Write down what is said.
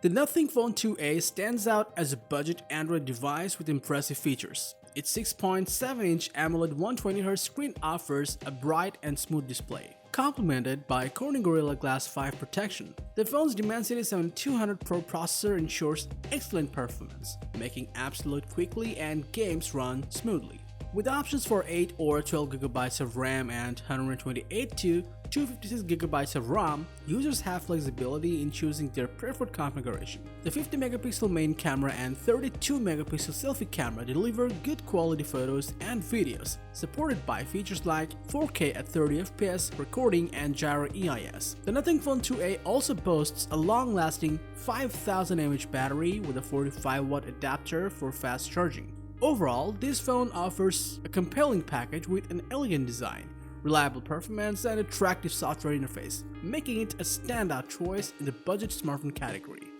The Nothing Phone 2a stands out as a budget Android device with impressive features. Its 6.7-inch AMOLED 120Hz screen offers a bright and smooth display, complemented by Corning Gorilla Glass 5 protection. The phone's Dimensity 7200 Pro processor ensures excellent performance, making apps load quickly and games run smoothly. With options for 8 or 12GB of RAM and 128 to 256GB of ROM, users have flexibility in choosing their preferred configuration. The 50MP main camera and 32MP selfie camera deliver good quality photos and videos, supported by features like 4K at 30fps recording and gyro EIS. The Nothing Phone 2a also boasts a long-lasting 5000 mAh battery with a 45W adapter for fast charging. Overall, this phone offers a compelling package with an elegant design, reliable performance, and attractive software interface, making it a standout choice in the budget smartphone category.